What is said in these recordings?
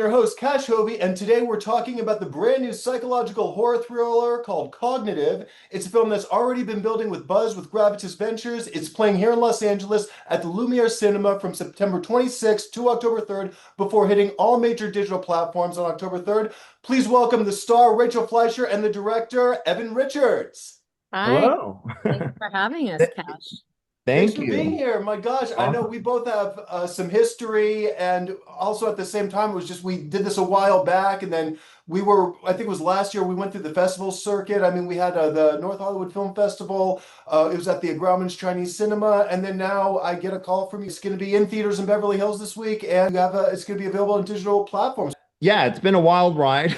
your host, Kash Hovey, and today we're talking about the brand new psychological horror thriller called Cognitive. It's a film that's already been building with buzz with Gravitas Ventures. It's playing here in Los Angeles at the Lumiere Cinema from September 26th to October 3rd before hitting all major digital platforms on October 3rd. Please welcome the star, Rachel Fleischer, and the director, Evan Richards. Hi, Hello. thanks for having us, Cash. Thanks Thank for being you. here. My gosh, I know we Awesome. both have some history, and also at the same time, it was just we did this a while back, and then I think it was last year, we went through the festival circuit. I mean, we had the North Hollywood Film Festival. It was at the Grauman's Chinese Cinema, and then now I get a call from you. It's going to be in theaters in Beverly Hills this week, and it's going to be available on digital platforms. Yeah, it's been a wild ride.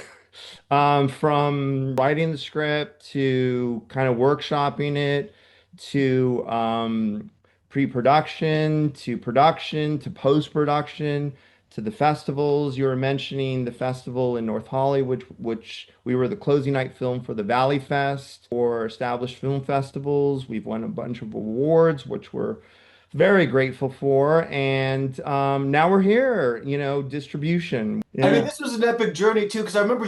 From writing the script to kind of workshopping it to pre-production to production to post-production to the festivals. You were mentioning the festival in North Hollywood, which we were the closing night film for the Valley Fest or established film festivals. We've won a bunch of awards, which we're very grateful for. And now we're here, distribution. I mean, Yeah. this was an epic journey too, because I remember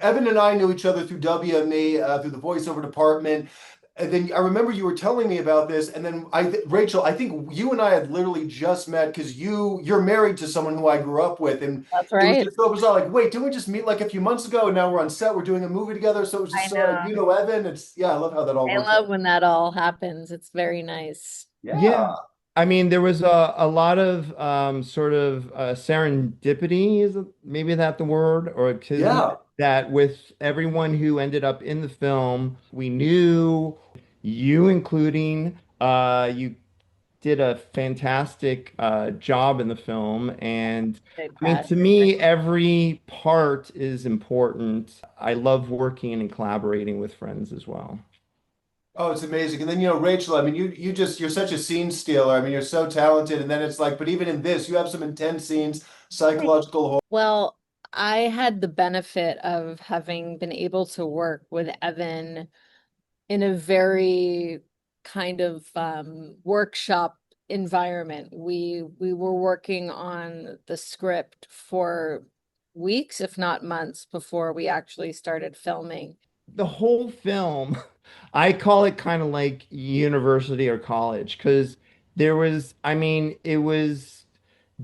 Evan and I knew each other through WME, through the voiceover department. And then I remember you were telling me about this, and then Rachel, I think you and I had literally just met because you're married to someone who I grew up with, and That's it was right. just so bizarre. Like, wait, didn't we just meet like a few months ago? And now we're on set, we're doing a movie together. So it was I just know. Evan. It's yeah, I love how that all I works out. love when that all happens. It's very nice. Yeah. Yeah, I mean, there was a lot of sort of serendipity, maybe that the word, or kismet, yeah. that with everyone who ended up in the film, we knew you including, you did a fantastic job in the film. And Good, I mean, Cash. to me, every part is important. I love working and collaborating with friends as well. Oh, it's amazing. And then, Rachel, I mean, you're such a scene stealer. I mean, you're so talented. And then it's like, but even in this, you have some intense scenes, Thanks. psychological horror. Well, I had the benefit of having been able to work with Evan in a very kind of workshop environment. We were working on the script for weeks, if not months, before we actually started filming. The whole film, I call it kind of like university or college because I mean, it was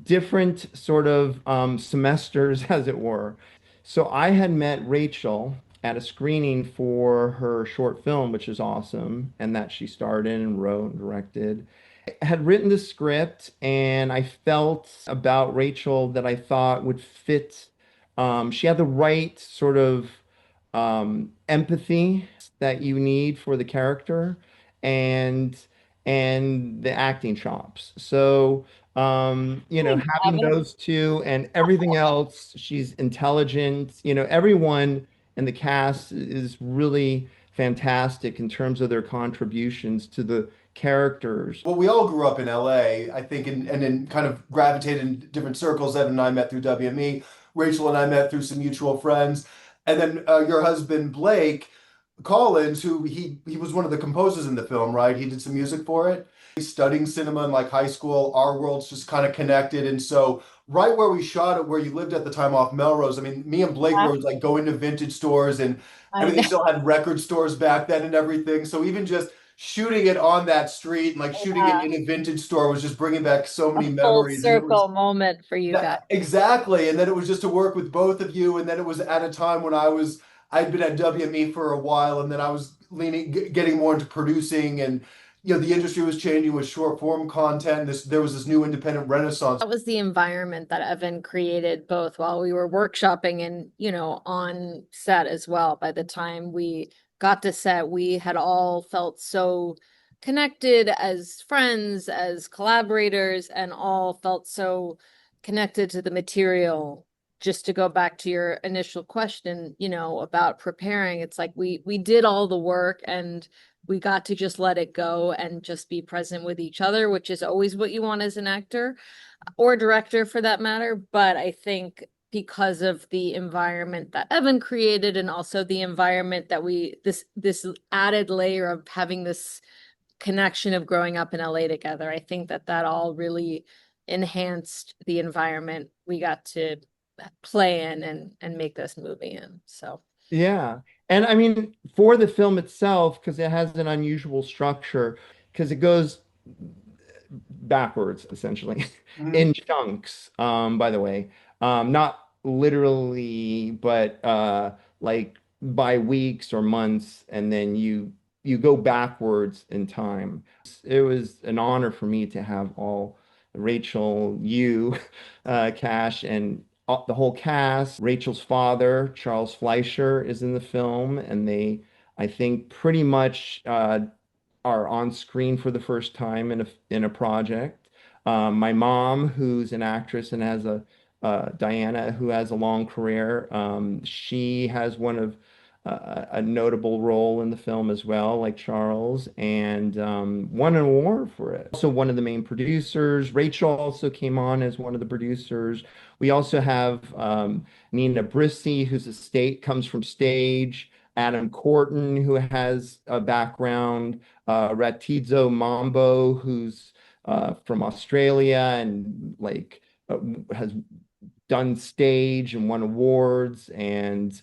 different sort of semesters, as it were. So I had met Rachel at a screening for her short film, which is awesome, and that she starred in and wrote and directed. I had written the script, and I felt about Rachel that I thought would fit. She had the right sort of empathy that you need for the character, and the acting chops. So, Thanks, having Evan. those two and everything else, she's intelligent. Everyone in the cast is really fantastic in terms of their contributions to the characters. Well, we all grew up in LA, I think, and then kind of gravitated in different circles. Evan and I met through WME. Rachel and I met through some mutual friends. And then your husband, Blake Collins, who he was one of the composers in the film, right? He did some music for it. He's studying cinema in like high school. Our worlds just kind of connected. And so right where we shot it, where you lived at the time off Melrose, I mean, me and Blake Yeah, were like going to vintage stores and I everything know. still had record stores back then and everything. So even just shooting it on that street and like shooting it Yeah, in a vintage store was just bringing back so a many full memories. And it was circle moment for you guys. that exactly. And then it was just to work with both of you. And then it was at a time when I'd been at WME for a while, and then I was getting more into producing, and the industry was changing with short form content. There was this new independent renaissance. That was the environment that Evan created both while we were workshopping and, on set as well. By the time we got to set, we had all felt so connected as friends, as collaborators, and all felt so connected to the material. Just to go back to your initial question, about preparing, it's like we did all the work and we got to just let it go and just be present with each other, which is always what you want as an actor or director for that matter. But I think because of the environment that Evan created and also the environment that this added layer of having this connection of growing up in LA together, I think that all really enhanced the environment we got to play in and make this movie in. So Yeah. And I mean, for the film itself, because it has an unusual structure, because it goes backwards essentially Mhm. in chunks, by the way. Not literally, but like by weeks or months, and then you go backwards in time. It was an honor for me to have all Rachel, you, Cash, and the whole cast. Rachel's father, Charles Fleischer, is in the film, and they, I think, pretty much are on screen for the first time in a project. My mom, who's an actress and has a Diana, who has a long career, she has one of a notable role in the film as well, like Charles, and won an award for it. Also, one of the main producers. Rachel also came on as one of the producers. We also have Nina Brissy, whose estate comes from stage. Adam Corton, who has a background, Ratizo Mambo, who's from Australia and like has done stage and won awards, and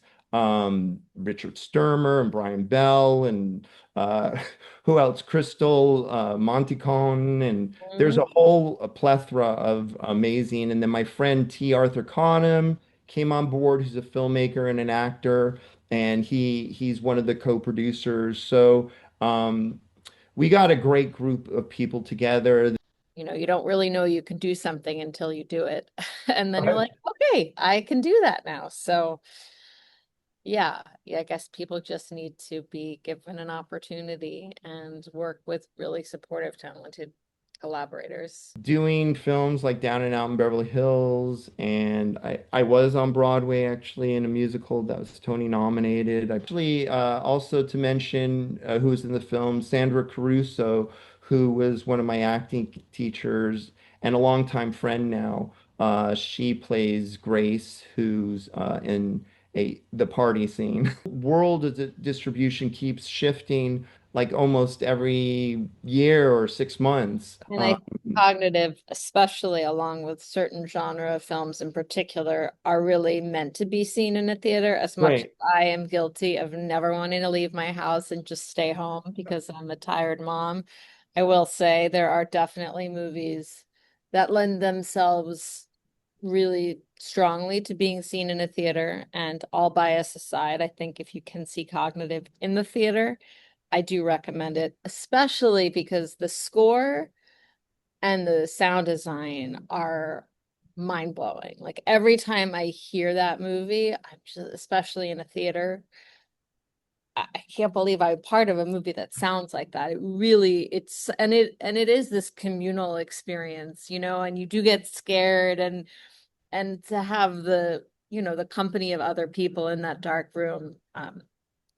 Richard Sturmer and Brian Bell and uh, who else? Crystal Monticone, and there's mhm. a whole plethora of amazing. And then my friend T. Arthur Conham came on board, who's a filmmaker and an actor, and he's one of the co-producers. So we got a great group of people together. You know, you don't really know you can do something until you do it. And then you're Right. like, okay, I can do that now. So yeah, I guess people just need to be given an opportunity and work with really supportive, talented collaborators. Doing films like Down and Out in Beverly Hills, and I was on Broadway actually in a musical that was Tony nominated. Actually, also to mention who was in the film, Sandra Caruso, who was one of my acting teachers and a longtime friend now. She plays Grace, who's in the party scene. World of the distribution keeps shifting like almost every year or 6 months. And I think cognitive, especially along with certain genre of films in particular, are really meant to be seen in a theater. As much as Right. I am guilty of never wanting to leave my house and just stay home because I'm a tired mom, I will say there are definitely movies that lend themselves really strongly to being seen in a theater. And all bias aside, I think if you can see cognitive in the theater, I do recommend it, especially because the score and the sound design are mind blowing. Like every time I hear that movie, I'm just, especially in a theater, I can't believe I'm part of a movie that sounds like that. It really, it's, and it is this communal experience, you know, and you do get scared and to have the, you know, the company of other people in that dark room,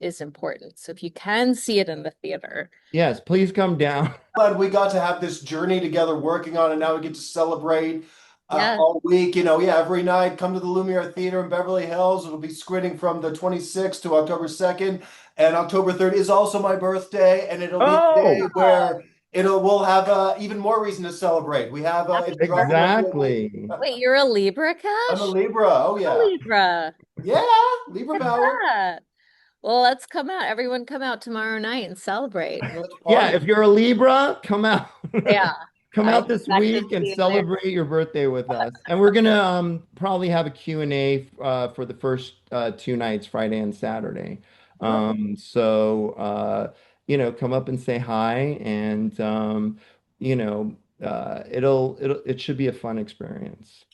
is important. So if you can see it in the theater, Yes, please come down. Glad we got to have this journey together working on it. Now we get to celebrate yeah. all week. Yeah, every night, come to the Lumiere Theater in Beverly Hills. It'll be screening from the 26th to October 2nd. And October 3rd is also my birthday. And it'll be the day Oh, where we'll have even more reason to celebrate. We have Happy it's dropping like literally. exactly. Wait, you're a Libra, I'm a Cash? Libra. Oh, A yeah. Libra. Yeah, Libra Look at power. that. Well, let's come out. Everyone come out tomorrow night and celebrate. Let's Yeah, party. if you're a Libra, come out. Yeah, Come I out this expect to week and see you there. celebrate your birthday with us. And we're gonna probably have a Q&A for the first 2 nights, Friday and Saturday. Perfect. Come up and say hi, and it should be a fun experience.